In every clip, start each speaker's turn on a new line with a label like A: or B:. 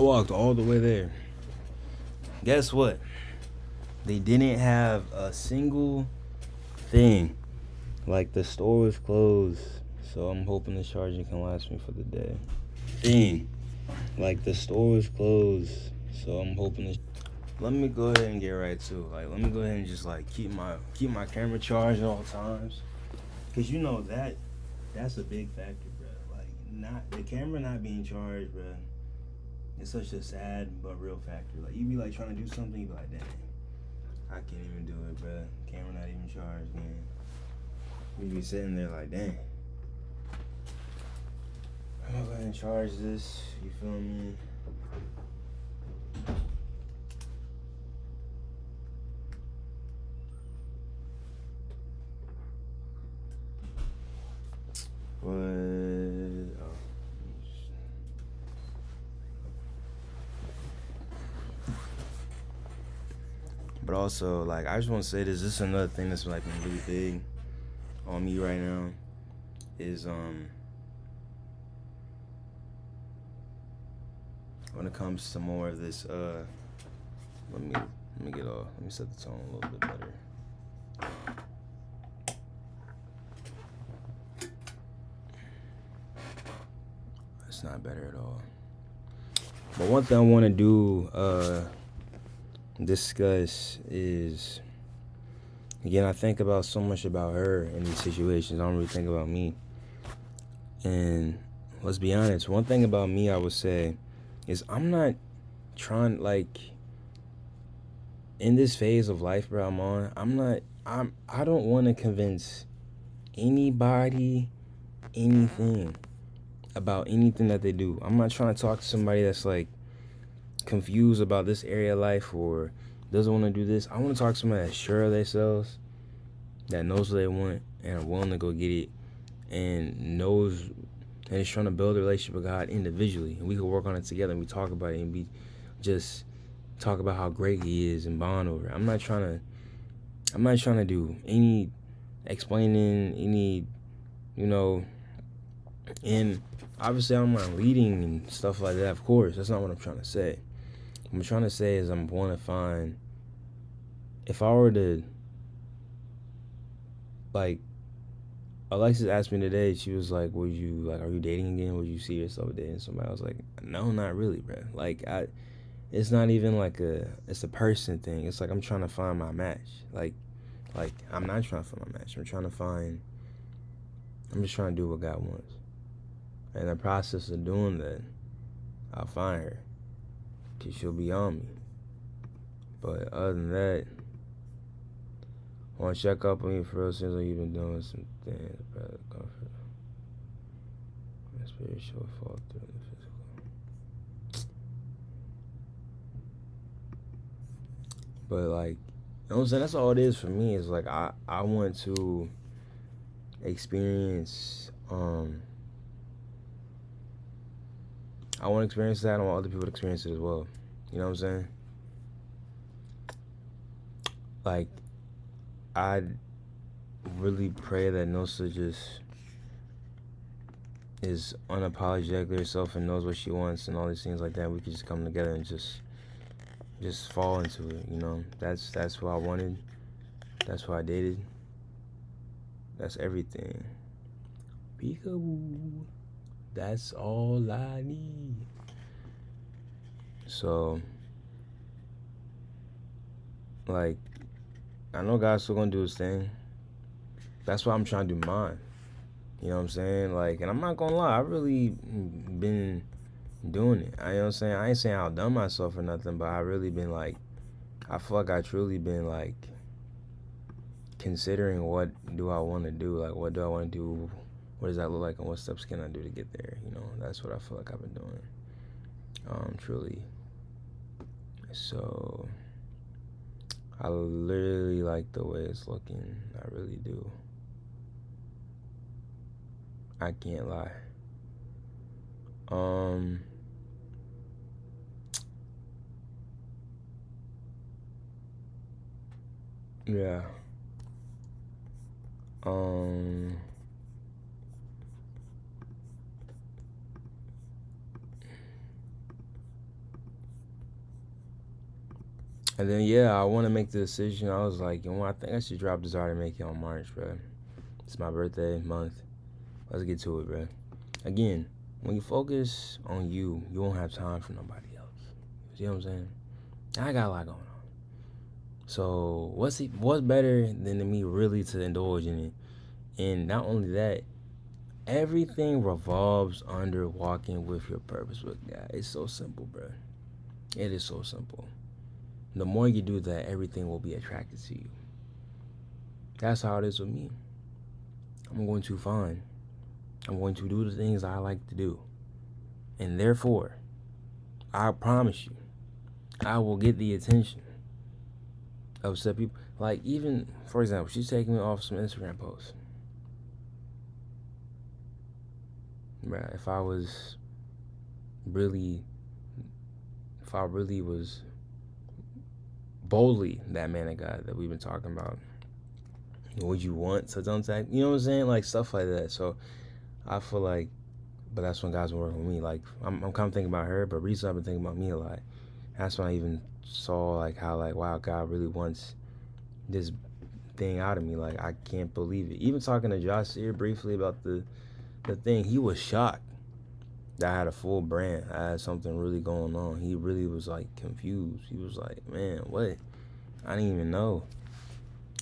A: walked all the way there. Guess what? They didn't have a single thing. Like the store was closed, so I'm hoping the charging can last me for the day. Thing. Like the store was closed, so I'm hoping to. Let me go ahead and get right to it. Like, let me go ahead and just like keep my camera charged at all times, cause you know that's a big factor, bro. Like, not the camera not being charged, bro. It's such a sad but real factor. Like, you be like trying to do something, you be like, dang, I can't even do it, bro. Camera not even charged, man. We be sitting there like, dang. I'm gonna go ahead and charge this. You feel me? But but also, like, I just want to say this. This is another thing that's like been really big on me right now. Is when it comes to more of this. Let me get off. Let me set the tone a little bit better. It's not better at all. But one thing I want to do discuss is, again, I think about so much about her in these situations. I don't really think about me. And let's be honest, one thing about me I would say is I'm not trying, like, in this phase of life, bro, I'm on, I don't want to convince anybody anything about anything that they do. I'm not trying to talk to somebody that's like confused about this area of life or doesn't want to do this. I want to talk to somebody that's sure of themselves, that knows what they want and are willing to go get it, and knows and is trying to build a relationship with God individually. And we can work on it together and we talk about it and we just talk about how great He is and bond over it. I'm not trying to do any explaining, any, and obviously I'm not leading and stuff like that, of course. That's not what I'm trying to say. What I'm trying to say is I'm want to find, if I were to, like, Alexis asked me today, she was like, are you dating again? Would you see yourself dating somebody? I was like, no, not really, bro. Like, it's not even like it's a person thing. It's like I'm trying to find my match. Like I'm not trying to find my match. I'm just trying to do what God wants. And in the process of doing that, I'll find her. Because she'll be on me. But other than that, I want to check up on you for real since you've been doing some things. Brother, comfort. My spiritual fall through the physical. But, like, you know what I'm saying? That's all it is for me. Is like I want to experience I want to experience that. I want other people to experience it as well. You know what I'm saying? Like, I really pray that Nosa just is unapologetically herself and knows what she wants and all these things like that. We could just come together and just fall into it. You know, that's what I wanted. That's what I dated. That's everything. Peekaboo. That's all I need. So, like, I know God's still gonna do His thing. That's why I'm trying to do mine. You know what I'm saying? Like, and I'm not gonna lie, I've really been doing it. You know what I'm saying? I ain't saying I outdone myself or nothing, but I really been like, I feel like I truly been like considering what do I want to do? Like, what do I want to do? What does that look like? And what steps can I do to get there? You know, that's what I feel like I've been doing. Truly. So, I literally like the way it's looking. I really do. I can't lie. Yeah. And then yeah, I want to make the decision. I was like, you know, I think I should drop Desire to Make It on March, bro. It's my birthday month. Let's get to it, bro. Again, when you focus on you, you won't have time for nobody else. You see what I'm saying? I got a lot going on. So what's better than me really to indulge in it? And not only that, everything revolves under walking with your purpose with God. It's so simple, bro. It is so simple. The more you do that, everything will be attracted to you. That's how it is with me. I'm going to find. I'm going to do the things I like to do. And therefore, I promise you, I will get the attention of some people. Like, even, for example, she's taking me off some Instagram posts. Bruh, if I really was boldly that man of God that we've been talking about, would you want such untact? You know what I'm saying? Like, stuff like that. So, I feel like, but that's when God's been working with me. Like, I'm kind of thinking about her, but recently I've been thinking about me a lot. That's when I even saw, like, how, like, wow, God really wants this thing out of me. Like, I can't believe it. Even talking to Josh here briefly about the thing, he was shocked that I had a full brand. I had something really going on. He really was, like, confused. He was like, man, what? I didn't even know.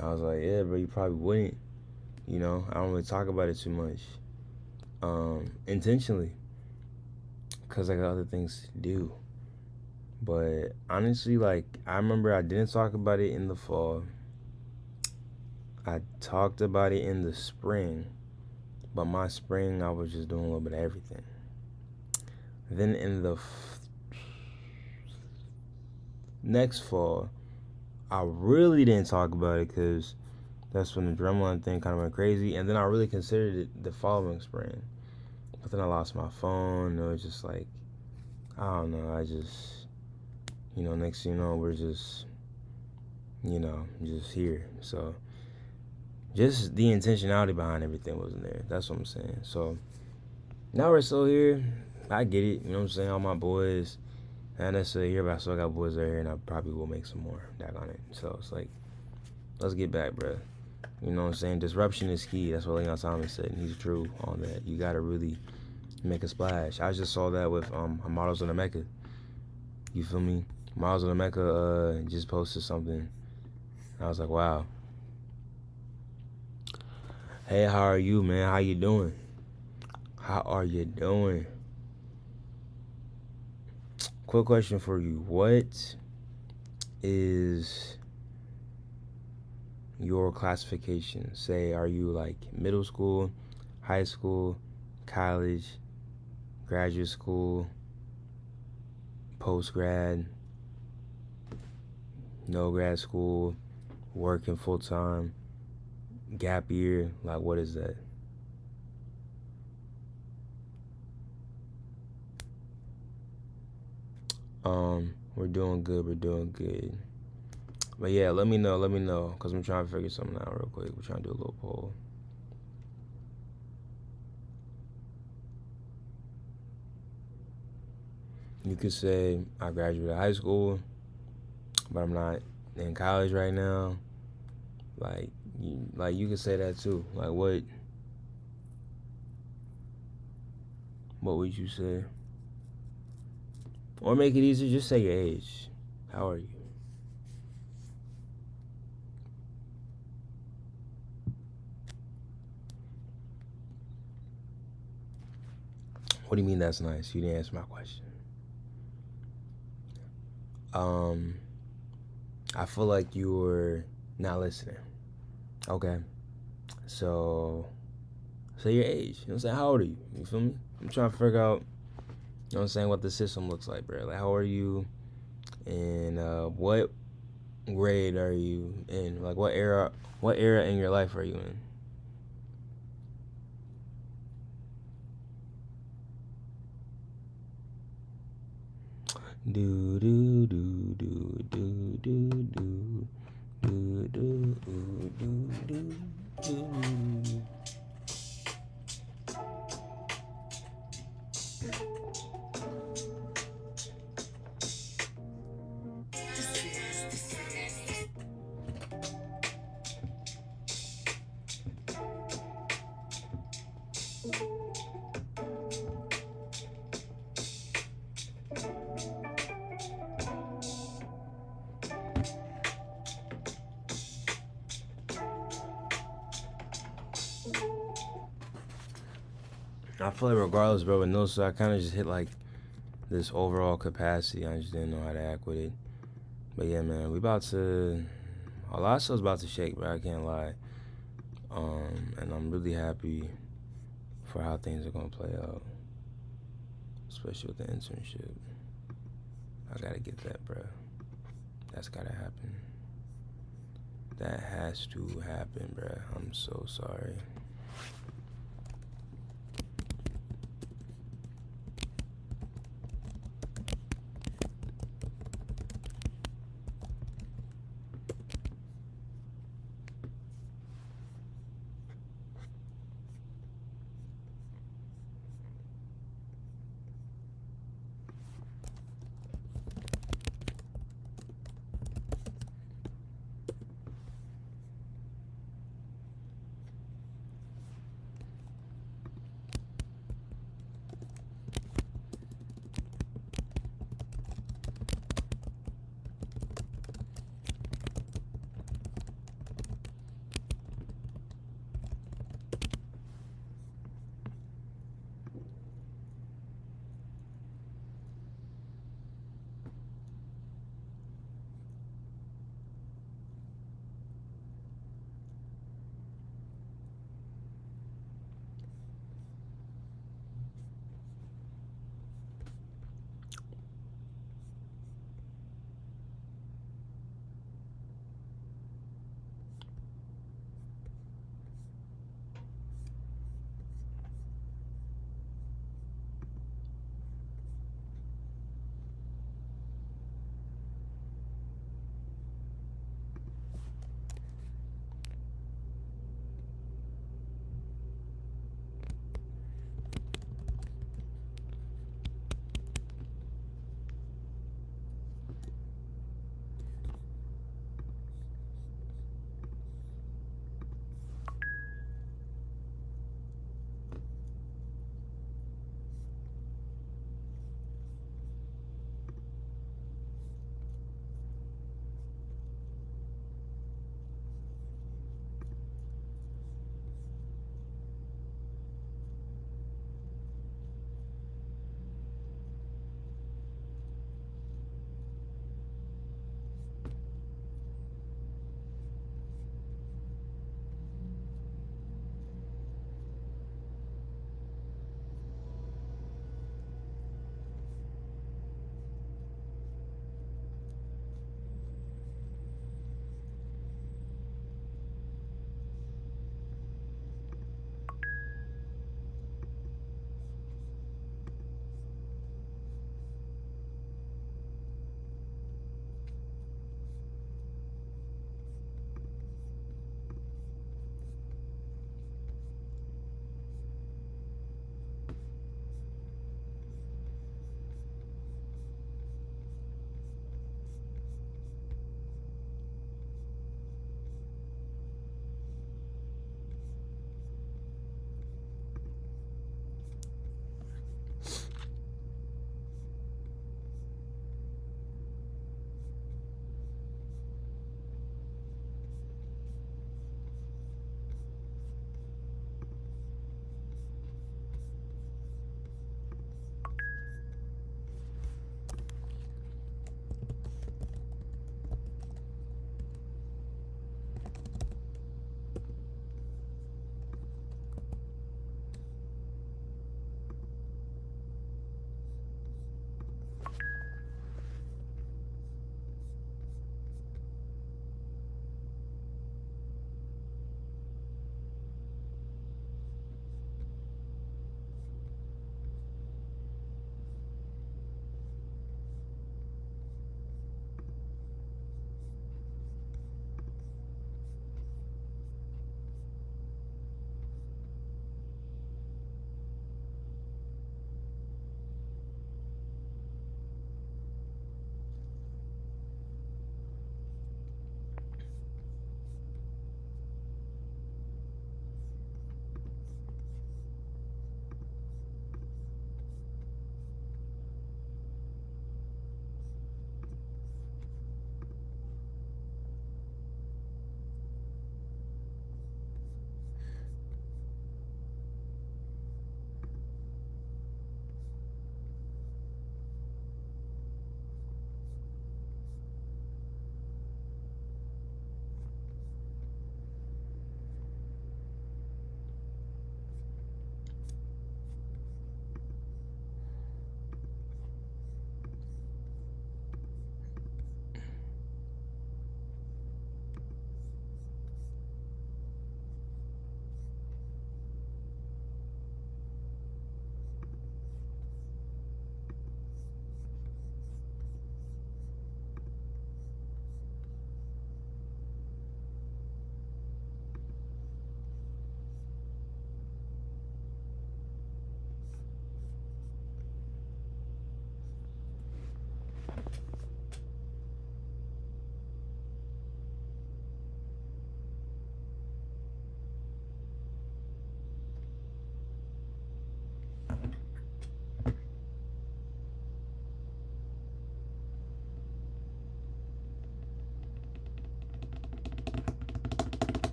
A: I was like, yeah, bro, you probably wouldn't. You know, I don't really talk about it too much. Intentionally. Because I got other things to do. But honestly, like, I remember I didn't talk about it in the fall. I talked about it in the spring. But my spring, I was just doing a little bit of everything. Then in the next fall, I really didn't talk about it because that's when the drumline thing kind of went crazy. And then I really considered it the following spring. But then I lost my phone. It was just like, I don't know. I just, you know, next thing you know, we're just, you know, just here. So just the intentionality behind everything wasn't there. That's what I'm saying. So now we're still here. I get it. You know what I'm saying? All my boys. Not necessarily here, but I still got boys out here, and I probably will make some more back on it. So it's like, let's get back, bro. You know what I'm saying? Disruption is key. That's what Leon Thomas said, and he's true on that. You got to really make a splash. I just saw that with Models of the Mecca. You feel me? Models of the Mecca just posted something. I was like, wow. Hey, how are you, man? How you doing? How are you doing? Quick question for you. What is your classification? Say, are you like middle school, high school, college, graduate school, post-grad, no grad school, working full-time, gap year? Like, what is that? We're doing good. But yeah, let me know, because I'm trying to figure something out real quick. We're trying to do a little poll. You could say, I graduated high school, but I'm not in college right now. Like you could say that too. Like, what would you say? Or make it easier, just say your age. How are you? What do you mean that's nice? You didn't answer my question. I feel like you were not listening. Okay. So say your age. You know what I'm saying? How old are you? You feel me? I'm trying to figure out, you know what I'm saying, what the system looks like, bro. Like, how are you? And what grade are you in? Like, what era in your life are you in? Do do do do do do do do do do do do. I feel like regardless, bro, with Nilsa, I kind of just hit like this overall capacity. I just didn't know how to act with it. But yeah, man, we about to. A lot of stuff's about to shake, bro. I can't lie. And I'm really happy for how things are gonna play out, especially with the internship. I gotta get that, bro. That's gotta happen. That has to happen, bro. I'm so sorry.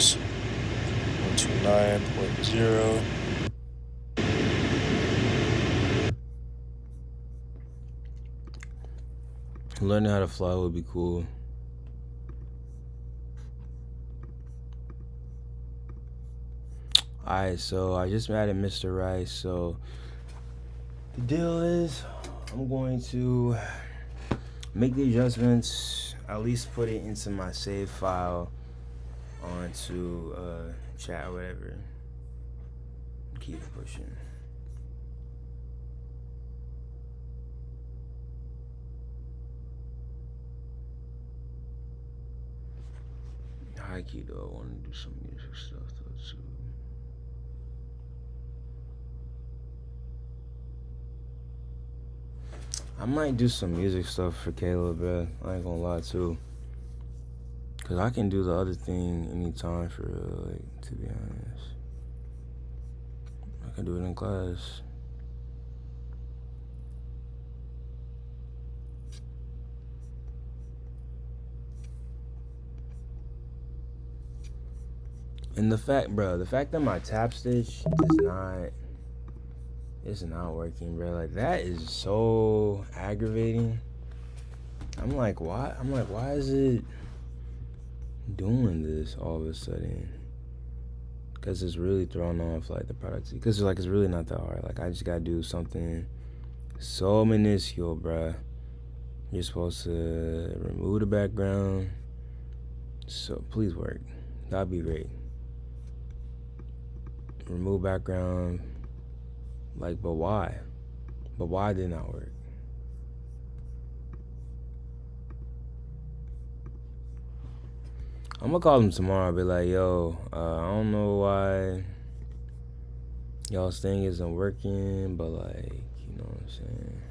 B: is 129.0.
A: Learning how to fly would be cool. Alright, so I just added Mr. Rice. So the deal is I'm going to make the adjustments, at least put it into my save file onto chat or whatever. Keep pushing. High key though, I want to do some music stuff though too. I might do some music stuff for Caleb, bro. I ain't gonna lie too. Cause I can do the other thing anytime for real, like, to be honest. I can do it in class. And the fact that my tap stitch it's not working, bro. Like, that is so aggravating. I'm like, why is it doing this all of a sudden? Because it's really throwing off, like, the productivity. Because, like, it's really not that hard. Like, I just gotta do something so minuscule, bro. You're supposed to remove the background. So, please work. That'd be great. Remove background. Like, but why? But why did it not work? I'm gonna call them tomorrow and be like, yo, I don't know why y'all's thing isn't working, but, like, you know what I'm saying?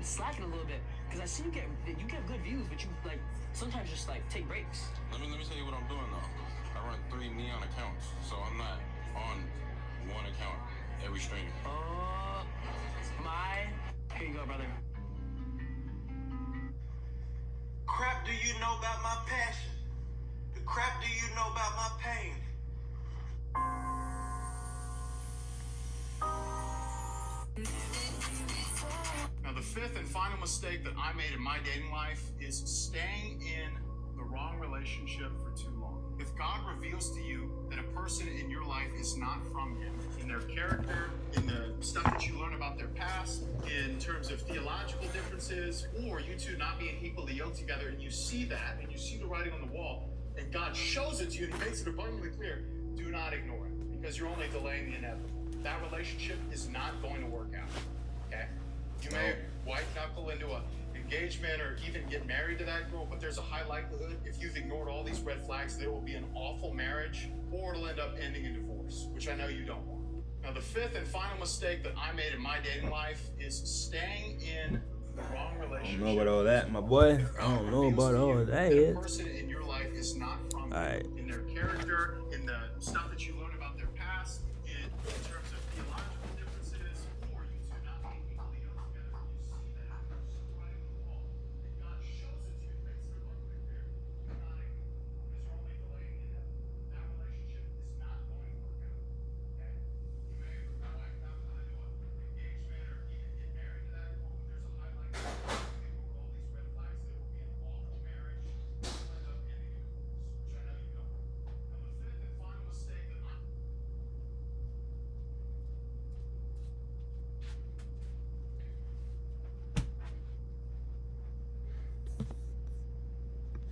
C: Slacking a little bit because I see you get good views, but you like sometimes just like take breaks.
D: Let me tell you what I'm doing though. I run 3 Neon accounts, so I'm not on one account every stream.
C: Here you go, brother.
E: Crap do you know about my passion? The crap do you know about my pain?
F: Now, the fifth and final mistake that I made in my dating life is staying in the wrong relationship for too long. If God reveals to you that a person in your life is not from Him, in their character, in the stuff that you learn about their past, in terms of theological differences, or you two not being equally yoked together, and you see that, and you see the writing on the wall, and God shows it to you and He makes it abundantly clear, do not ignore it, because you're only delaying the inevitable. That relationship is not going to work out, okay? You may white knuckle into an engagement or even get married to that girl, but there's a high likelihood if you've ignored all these red flags, there will be an awful marriage or it'll end up ending in divorce, which I know you don't want. Now, the fifth and final mistake that I made in my dating life is staying in the wrong relationship.
A: I don't know about all that, my boy. I don't know about all that.
F: The person in your life is not from
A: all right.
F: in their character, in the stuff that you